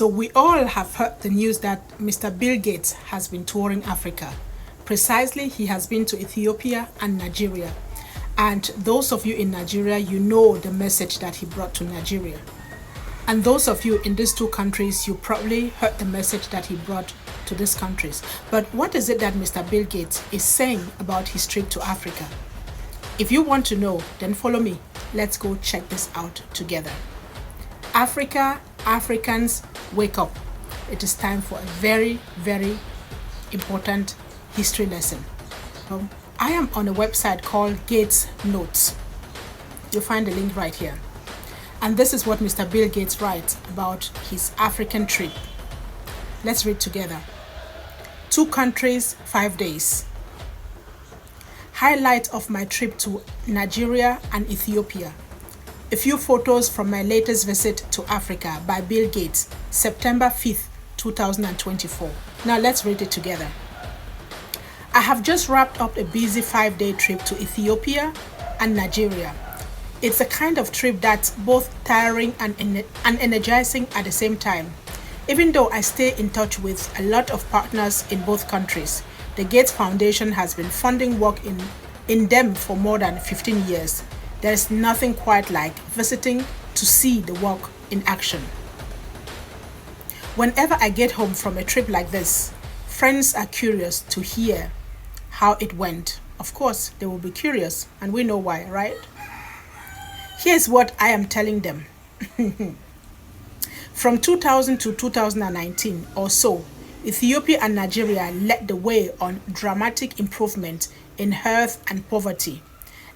So, we all have heard the news that Mr. Bill Gates has been touring Africa. Precisely, he has been to Ethiopia and Nigeria. And those of you in Nigeria, you know the message that he brought to Nigeria. And those of you in these two countries, you probably heard the message that he brought to these countries. But what is it that Mr. Bill Gates is saying about his trip to Africa? If you want to know, then follow me. Let's go check this out together. Africa, Africans, wake up. It is time for a very, very important history lesson. I am on a website called Gates Notes. You'll find the link right here. And this is what Mr. Bill Gates writes about his African trip. Let's read together. 2 countries, 5 days. Highlight of my trip to Nigeria and Ethiopia. A few photos from my latest visit to Africa by Bill Gates, September 5th, 2024. Now let's read it together. I have just wrapped up a busy 5-day trip to Ethiopia and Nigeria. It's a kind of trip that's both tiring and energizing at the same time. Even though I stay in touch with a lot of partners in both countries, the Gates Foundation has been funding work in them for more than 15 years. There is nothing quite like visiting to see the work in action. Whenever I get home from a trip like this, friends are curious to hear how it went. Of course, they will be curious, and we know why, right? Here's what I am telling them. From 2000 to 2019 or so, Ethiopia and Nigeria led the way on dramatic improvement in health and poverty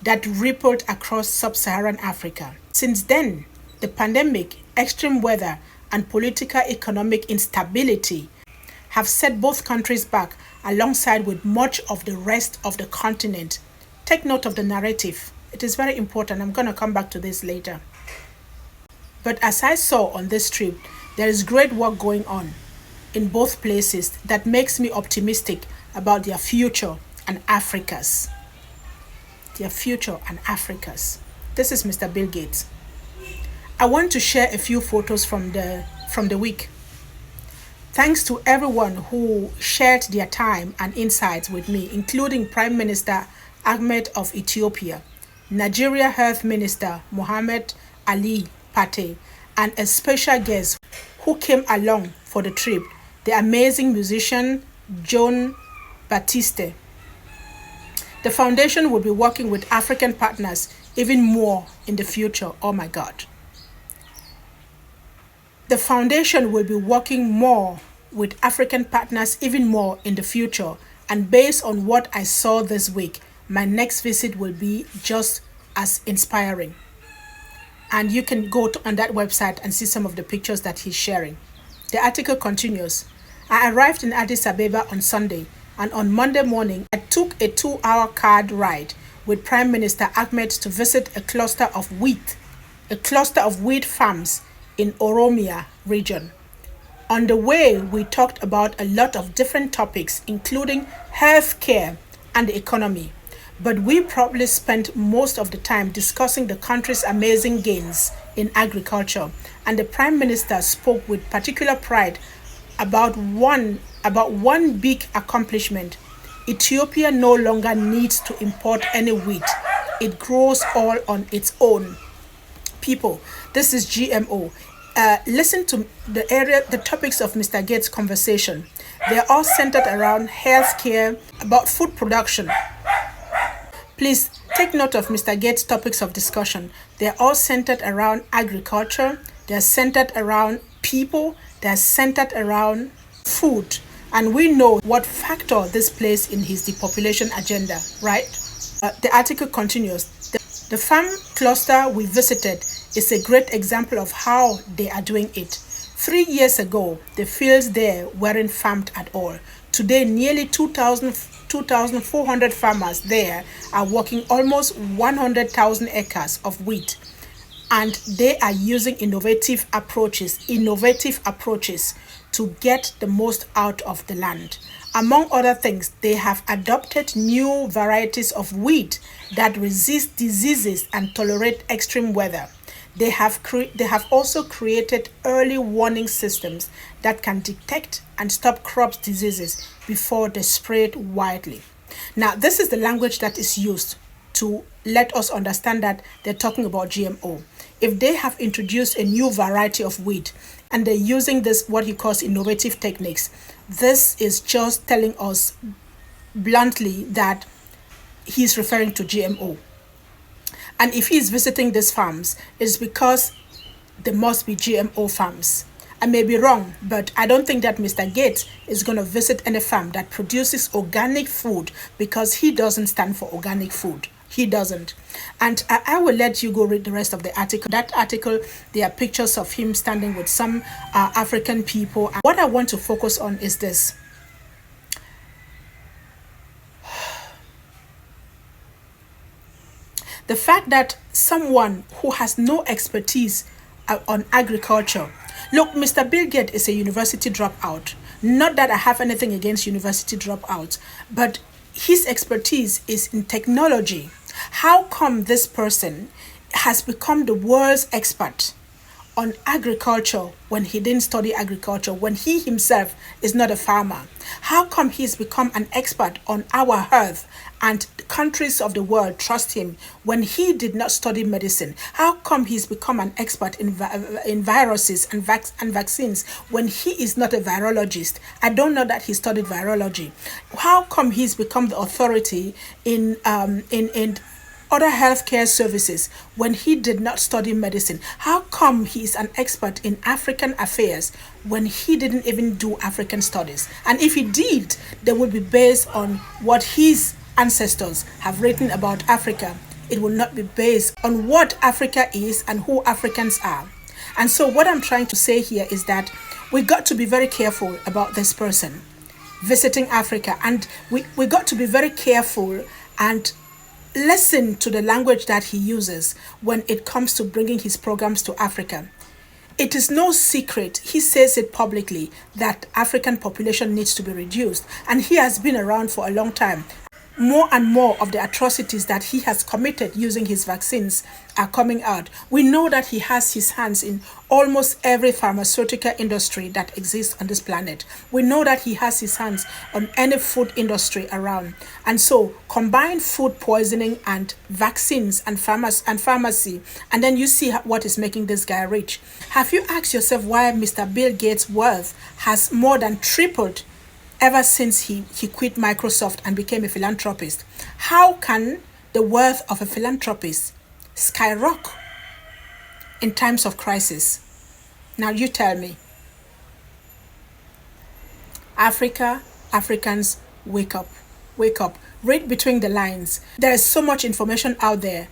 that rippled across sub-Saharan Africa. Since then, the pandemic, extreme weather, and political economic instability have set both countries back alongside with much of the rest of the continent. Take note of the narrative. It is very important. I'm going to come back to this later. But as I saw on this trip, there is great work going on in both places that makes me optimistic about their future and Africa's. Their future and Africa's. This is Mr. Bill Gates. I want to share a few photos from the week. Thanks to everyone who shared their time and insights with me, including Prime Minister Ahmed of Ethiopia, Nigeria Health Minister Mohammed Ali Pate, and a special guest who came along for the trip, the amazing musician John Batiste. The foundation will be working with African partners even more in the future. Oh my God. The foundation will be working more with African partners even more in the future. And based on what I saw this week, my next visit will be just as inspiring. And you can go on that website and see some of the pictures that he's sharing. The article continues. I arrived in Addis Ababa on Sunday, and on Monday morning, I took a 2-hour car ride with Prime Minister Ahmed to visit a cluster of wheat farms in Oromia region. On the way, we talked about a lot of different topics, including healthcare and the economy. But we probably spent most of the time discussing the country's amazing gains in agriculture, and the Prime Minister spoke with particular pride about one big accomplishment. Ethiopia no longer needs to import any wheat. It grows all on its own. People, this is GMO. Listen to the topics of Mr. Gates' conversation. They are all centered around healthcare, about food production. Please take note of Mr. Gates' topics of discussion. They are all centered around agriculture. They are centered around people. They are centered around food. And we know what factor this plays in his depopulation agenda, right? The article continues. The farm cluster we visited is a great example of how they are doing it. 3 years ago, the fields there weren't farmed at all. Today, nearly 2,400 farmers there are working almost 100,000 acres of wheat. And they are using innovative approaches to get the most out of the land. Among other things, they have adopted new varieties of wheat that resist diseases and tolerate extreme weather. They have also created early warning systems that can detect and stop crop diseases before they spread widely. Now, this is the language that is used to let us understand that they're talking about GMO. If they have introduced a new variety of wheat and they're using this, what he calls innovative techniques, this is just telling us bluntly that he's referring to GMO. And if he's visiting these farms, it's because there must be GMO farms. I may be wrong, but I don't think that Mr. Gates is going to visit any farm that produces organic food, because he doesn't stand for organic food. He doesn't. And I will let you go read the rest of the article. That article, there are pictures of him standing with some African people. And what I want to focus on is this. The fact that someone who has no expertise on agriculture. Look, Mr. Bill Gates is a university dropout. Not that I have anything against university dropouts, but his expertise is in technology. How come this person has become the world's expert on agriculture when he didn't study agriculture, when he himself is not a farmer? How come he's become an expert on our earth and the countries of the world trust him when he did not study medicine? How come he's become an expert in viruses and vaccines when he is not a virologist? I don't know that he studied virology. How come he's become the authority in other healthcare services when he did not study medicine? How come he is an expert in African affairs when he didn't even do African studies? And if he did, they would be based on what his ancestors have written about Africa. It will not be based on what Africa is and who Africans are. And so what I'm trying to say here is that we got to be very careful about this person visiting Africa, and we got to be very careful and listen to the language that he uses when it comes to bringing his programs to Africa. It is no secret, he says it publicly, that African population needs to be reduced, and he has been around for a long time. More and more of the atrocities that he has committed using his vaccines are coming out. We know that he has his hands in almost every pharmaceutical industry that exists on this planet. We know that he has his hands on any food industry around. And so combine food poisoning and vaccines and pharmacy, and then you see what is making this guy rich. Have you asked yourself why Mr. Bill Gates' wealth has more than tripled ever since he quit Microsoft and became a philanthropist? How can the wealth of a philanthropist skyrocket in times of crisis? Now you tell me. Africans, wake up. Wake up. Read between the lines. There is so much information out there.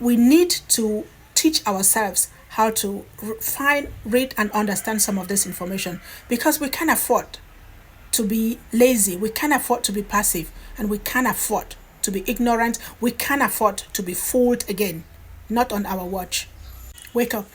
We need to teach ourselves how to find, read, and understand some of this information, because we can't afford to be lazy, we can't afford to be passive, and we can't afford to be ignorant. We can't afford to be fooled again. Not on our watch. Wake up.